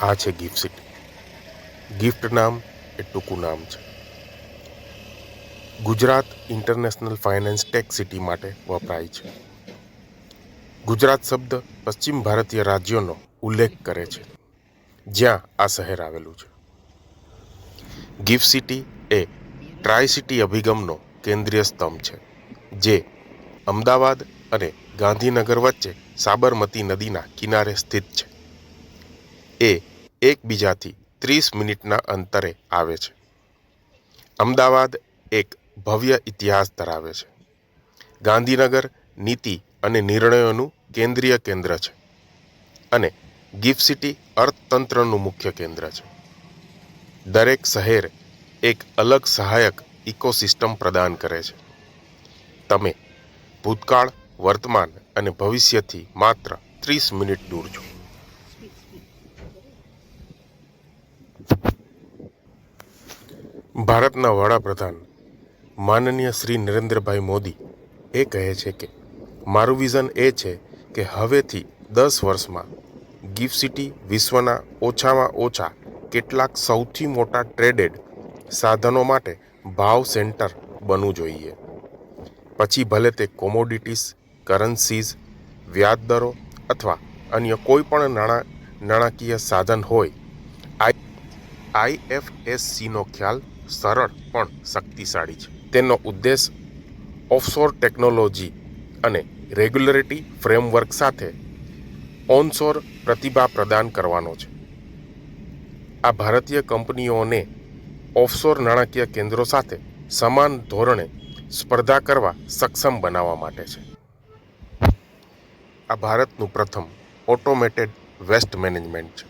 આ છે gift city. Gift નામ એ ટૂંકું નામ છે. Gujarat international finance tech city માટે વપરાય છે. ગુજરાત શબ્દ પશ્ચિમ ભારતીય રાજ્યોનો ઉલ્લેખ કરે છે, જ્યાં આ શહેર આવેલું છે. ગિફ્ટ સિટી એ ટ્રાય સિટી અભિગમનો કેન્દ્રીય સ્તંભ છે, જે અમદાવાદ અને ગાંધીનગર વચ્ચે સાબરમતી નદીના કિનારે સ્થિત છે. એ એકબીજાથી 30 મિનિટના અંતરે આવે છે. અમદાવાદ એક ભવ્ય ઇતિહાસ ધરાવે છે. ગાંધીનગર નીતિ અને નિર્ણયોનું કેન્દ્રીય કેન્દ્ર છે, અને ગિફ્ટ સિટી અર્થતંત્રનું મુખ્ય કેન્દ્ર છે. દરેક શહેર એક અલગ સહાયક ઇકોસિસ્ટમ પ્રદાન કરે છે. તમે ભૂતકાળ, વર્તમાન અને ભવિષ્યથી માત્ર 30 મિનિટ દૂર છો. ભારતના વડાપ્રધાન માનનીય શ્રી નરેન્દ્રભાઈ મોદી એ કહે છે કે મારું વિઝન એ છે કે હવેથી 10 વર્ષમાં ગિફ્ટ સિટી વિશ્વના ઓછામાં ઓછા કેટલાક સૌથી મોટા ટ્રેડેડ સાધનો માટે ભાવ સેન્ટર બનવું જોઈએ. પછી ભલે તે કોમોડિટીઝ, કરન્સીઝ, વ્યાજ દરો અથવા અન્ય કોઈ પણ નાણાકીય સાધન હોય. IFSCનો ખ્યાલ સરળ પણ શક્તિશાળી છે. તેનો ઉદ્દેશ ઓફશોર ટેકનોલોજી અને રેગ્યુલેટરી ફ્રેમવર્ક સાથે ઓનશોર પ્રતિભા પ્રદાન કરવાનો છે. આ ભારતીય કંપનીઓને ઓફશોર નાણાકીય કેન્દ્રો સાથે સમાન ધોરણે સ્પર્ધા કરવા સક્ષમ બનાવવા માટે છે. આ ભારતનું પ્રથમ ઓટોમેટેડ વેસ્ટ મેનેજમેન્ટ છે.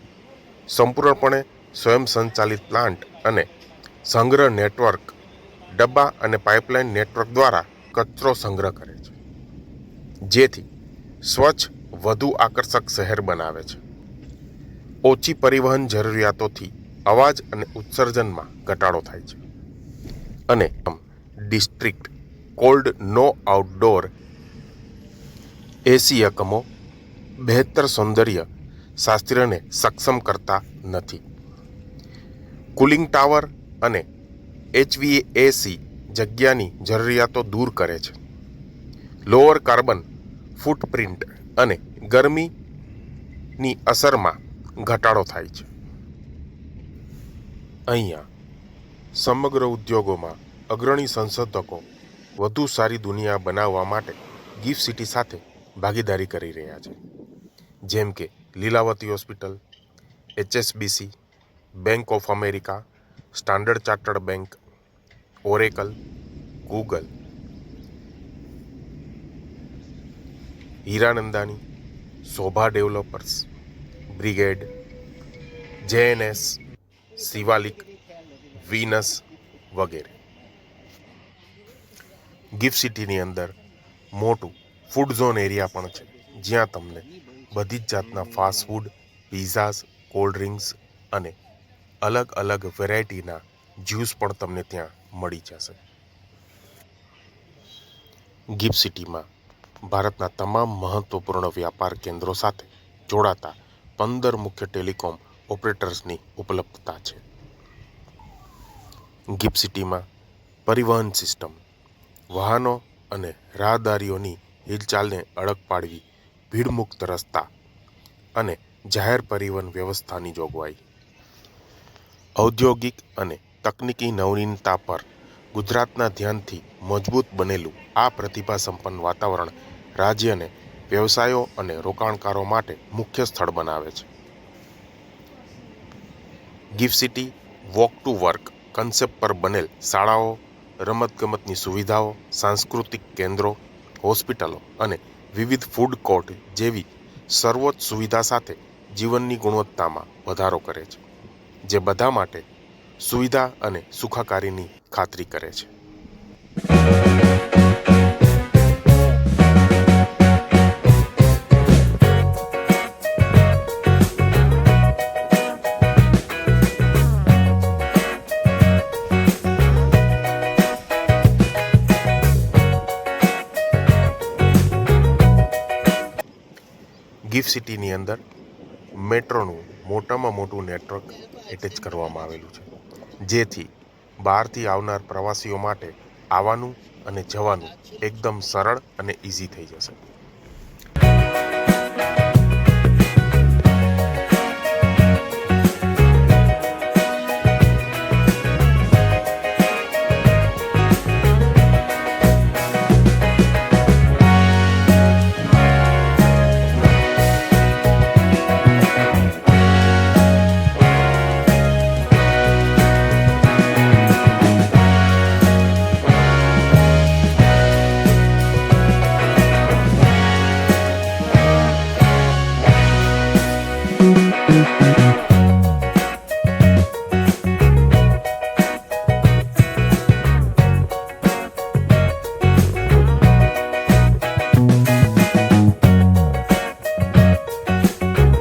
સંપૂર્ણપણે સ્વયંસંચાલિત પ્લાન્ટ અને સંગ્રહ નેટવર્ક ડબ્બા અને પાઇપલાઇન નેટવર્ક દ્વારા કચરો સંગ્રહ કરે છે, જેથી સ્વચ્છ, વધુ આકર્ષક શહેર બનાવે છે. ઓછી પરિવહન જરૂરિયાતોથી અવાજ અને ઉત્સર્જનમાં ઘટાડો થાય છે, અને ડિસ્ટ્રિક્ટ કોલ્ડ નો આઉટડોર એસી એકમો બહેતર સૌંદર્ય શાસ્ત્રને સક્ષમ કરતા નથી. કુલિંગ ટાવર અને HVAC જગ્યાની જરૂરિયાતો દૂર કરે છે. લોઅર કાર્બન ફૂટપ્રિન્ટ અને ગરમીની અસરમાં ઘટાડો થાય છે. અહીંયા સમગ્ર ઉદ્યોગોમાં અગ્રણી સંશોધકો વધુ સારી દુનિયા બનાવવા માટે ગિફ્ટ સિટી સાથે ભાગીદારી કરી રહ્યા છે, જેમ કે Lilavati hospital, HSBC, bank of America, standard chartered bank, Oracle, Google, Hiranandani, Shobha developers, brigade, JNS, Shivalik, Venus વગેરે. ગિફ્ટ સિટીની અંદર મોટું ફૂડ ઝોન એરિયા પણ છે, જ્યાં તમને બધી જ જાતના ફાસ્ટ ફૂડ, પિઝાઝ, કોલ્ડ ડ્રિંક્સ અને અલગ અલગ વેરાયટીના જ્યુસ પણ તમને ત્યાં મળી જશે. ગિફ્ટ સિટીમાં ભારતના તમામ મહત્વપૂર્ણ વ્યાપાર કેન્દ્રો સાથે જોડાતા 15 મુખ્ય ટેલિકોમ ઓપરેટર્સની ઉપલબ્ધતા છે. ગિફ્ટ સિટીમાં પરિવહન સિસ્ટમ, વાહનો અને રાહદારીઓની હિલચાલને અડગ પાડવી, ભીડમુક્ત રસ્તા અને જાહેર પરિવહન વ્યવસ્થાની જોગવાઈ. ઔદ્યોગિક અને તકનીકી નવીનતા પર ગુજરાતના ધ્યાનથી મજબૂત બનેલું આ પ્રતિભા સંપન્ન વાતાવરણ રાજ્યને વ્યવસાયો અને રોકાણકારો માટે મુખ્ય સ્થળ બનાવે છે. Gift city walk to work concept પર બનેલ શાળાઓ, રમતગમતની સુવિધાઓ, સાંસ્કૃતિક કેન્દ્રો, હોસ્પિટલો અને વિવિધ ફૂડ કોર્ટ જેવી સર્વોચ્ચ સુવિધા સાથે જીવનની ગુણવત્તામાં વધારો કરે છે, જે બધા માટે સુવિધા અને સુખાકારીની ખાતરી કરે છે. ગિફ્ટ સિટીની અંદર મેટ્રોનું મોટામાં મોટું નેટવર્ક એટેચ કરવામાં આવેલું છે, જેથી બહારથી આવનાર પ્રવાસીઓ માટે આવવાનું અને જવાનું એકદમ સરળ અને ઇઝી થઈ જશે.